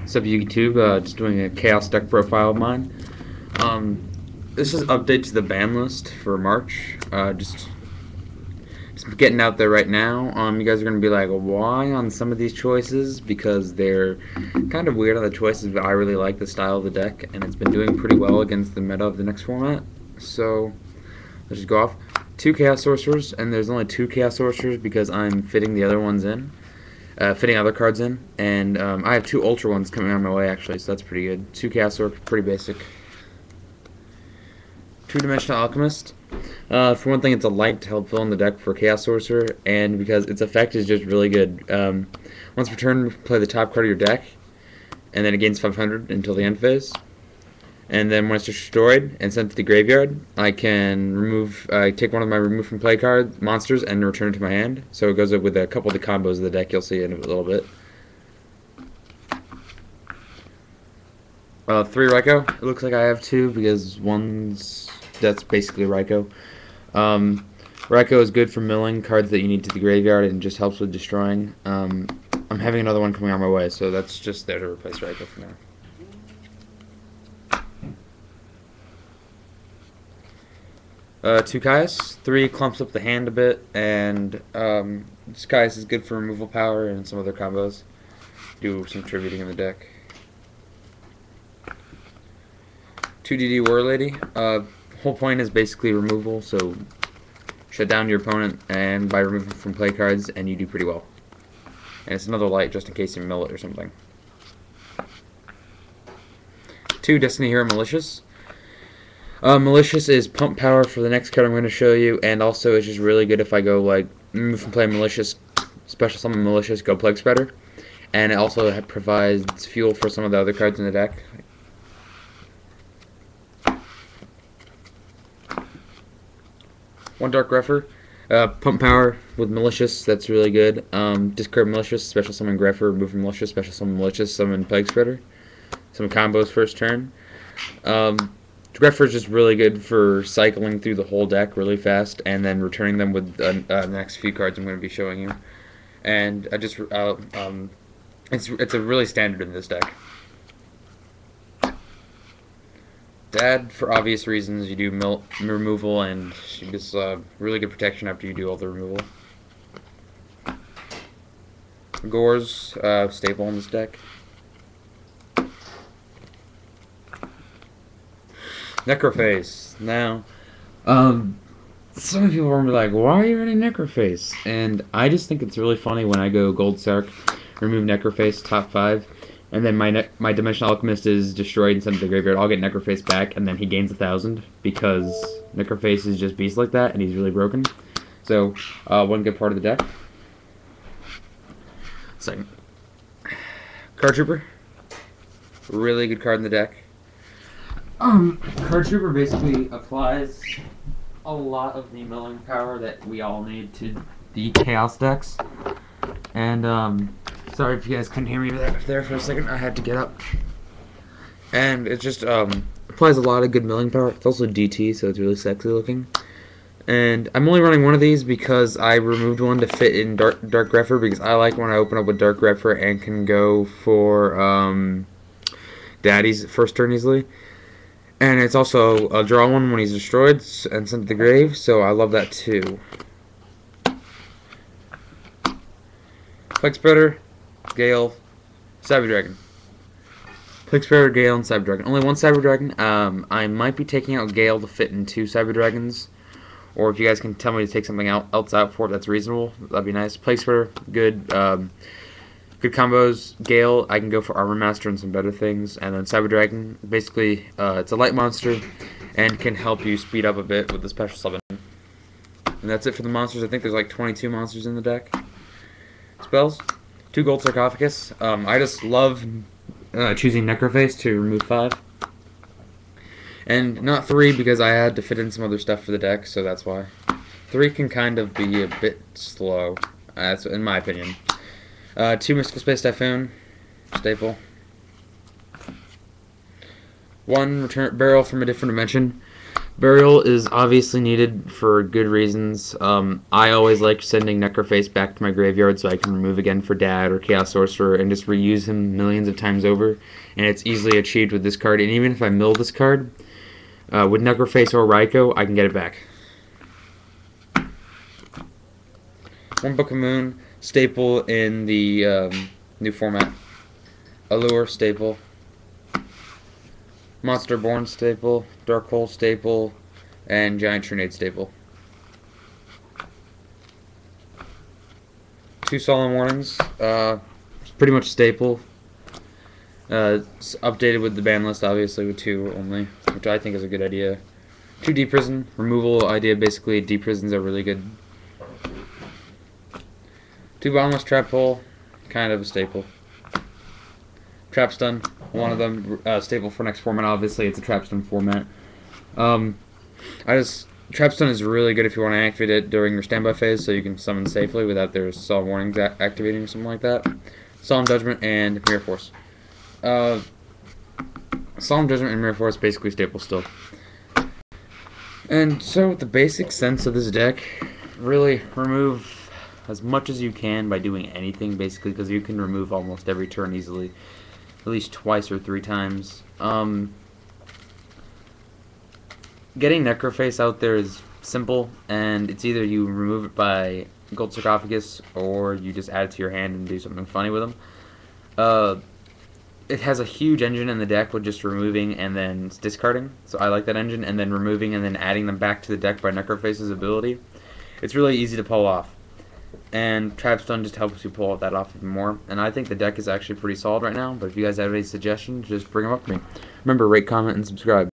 What's up, YouTube? Just doing a chaos deck profile of mine. This is an update to the ban list for March. Just getting out there right now. You guys are gonna be like, why on some of these choices? Because they're kind of weird on the choices, but I really like the style of the deck, and it's been doing pretty well against the meta of the next format. So let's just go off. 2 Chaos Sorcerers, and there's only 2 Chaos Sorcerers because I'm fitting the other ones in. Fitting other cards in, and I have 2 Ultra ones coming on my way actually, so that's pretty good. 2 Chaos Orc, pretty basic. 2-Dimensional Alchemist. For one thing, it's a light to help fill in the deck for Chaos Sorcerer, and because its effect is just really good. Once per turn, play the top card of your deck, and then it gains 500 until the end phase. And then when it's destroyed and sent to the graveyard, I can take one of my remove from play card monsters and return it to my hand. So it goes up with a couple of the combos of the deck you'll see in a little bit. 3 Raikou. It looks like I have 2 because that's basically Raikou. Raikou is good for milling cards that you need to the graveyard and just helps with destroying. I'm having another one coming on my way, so that's just there to replace Raikou for now. 2 Kaius. 3 clumps up the hand a bit, and this Kaius is good for removal power and some other combos. Do some tributing in the deck. 2 DD War Lady. Whole point is basically removal, so shut down your opponent and by removing from play cards, and you do pretty well. And it's another light just in case you mill it or something. 2 Destiny Hero Malicious. Malicious is pump power for the next card I'm going to show you, and also it's just really good if I go like move from play Malicious, special summon Malicious, go Plague Spreader, and it also provides fuel for some of the other cards in the deck. One Dark Greffer, pump power with Malicious, that's really good. Discard Malicious, special summon Greffer, remove from Malicious, special summon Malicious, summon Plague Spreader. Some combos first turn. Greffer is just really good for cycling through the whole deck really fast and then returning them with the next few cards I'm going to be showing you. And it's a really standard in this deck. Dad, for obvious reasons, you do removal and you just really good protection after you do all the removal. Gore's staple in this deck. Necrophase. Now, some people are gonna be like, why are you running Necrophase? And I just think it's really funny when I go Gold Sark, remove Necrophase, top 5, and then my Dimensional Alchemist is destroyed and sent to the graveyard. I'll get Necrophase back, and then he gains 1,000 because Necrophase is just beast like that, and he's really broken. So, one good part of the deck. Second. Card Trooper. Really good card in the deck. Card Trooper basically applies a lot of the milling power that we all need to the Chaos decks. And, sorry if you guys couldn't hear me there for a second, I had to get up. And it just, applies a lot of good milling power. It's also DT, so it's really sexy looking. And I'm only running one of these because I removed one to fit in Dark Greffer, because I like when I open up with Dark Greffer and can go for, Daddy's first turn easily. And it's also a draw one when he's destroyed and sent to the grave, so I love that too. Plague Spreader, Gale, Cyber Dragon. Plague Spreader, Gale, and Cyber Dragon. Only one Cyber Dragon. I might be taking out Gale to fit in 2 Cyber Dragons. Or if you guys can tell me to take something else out for it that's reasonable, that'd be nice. Plague Spreader, good. Good combos. Gale, I can go for Armor Master and some better things. And then Cyber Dragon, basically, it's a light monster and can help you speed up a bit with the special summon. And that's it for the monsters. I think there's like 22 monsters in the deck. Spells. 2 Gold Sarcophagus. I just love choosing Necrophase to remove 5. And not 3 because I had to fit in some other stuff for the deck, so that's why. 3 can kind of be a bit slow. That's in my opinion. 2 Mystical Space Typhoon, staple. 1 Return Barrel from a Different Dimension. Burial is obviously needed for good reasons. I always like sending Necroface back to my graveyard so I can remove again for Dad or Chaos Sorcerer and just reuse him millions of times over. And it's easily achieved with this card. And even if I mill this card, with Necroface or Raikou, I can get it back. One Book of Moon, staple in the new format. Allure, staple. Monster Born, staple. Dark Hole, staple. And Giant Trinade, staple. 2 Solemn Warnings, pretty much staple. It's updated with the ban list, obviously, with 2 only, which I think is a good idea. 2 Deep Prison, removal idea, basically. Deep Prisons are really good. 2 Bottomless Trap Hole, kind of a staple. Trap Stun, one of them, staple for next format, obviously. It's a Trap Stun format. Trap Stun is really good if you want to activate it during your standby phase, so you can summon safely without their Solemn Warnings activating or something like that. Solemn Judgment and Mirror Force. Solemn Judgment and Mirror Force basically staple still. And so the basic sense of this deck, really remove as much as you can by doing anything, basically, because you can remove almost every turn easily, at least twice or 3 times. Getting Necroface out there is simple, and it's either you remove it by Gold Sarcophagus or you just add it to your hand and do something funny with them. It has a huge engine in the deck with just removing and then discarding, so I like that engine, and then removing and then adding them back to the deck by Necroface's ability. It's really easy to pull off, and Trap Stun just helps you pull that off even more, and I think the deck is actually pretty solid right now, but if you guys have any suggestions, just bring them up to me. Remember, rate, comment, and subscribe.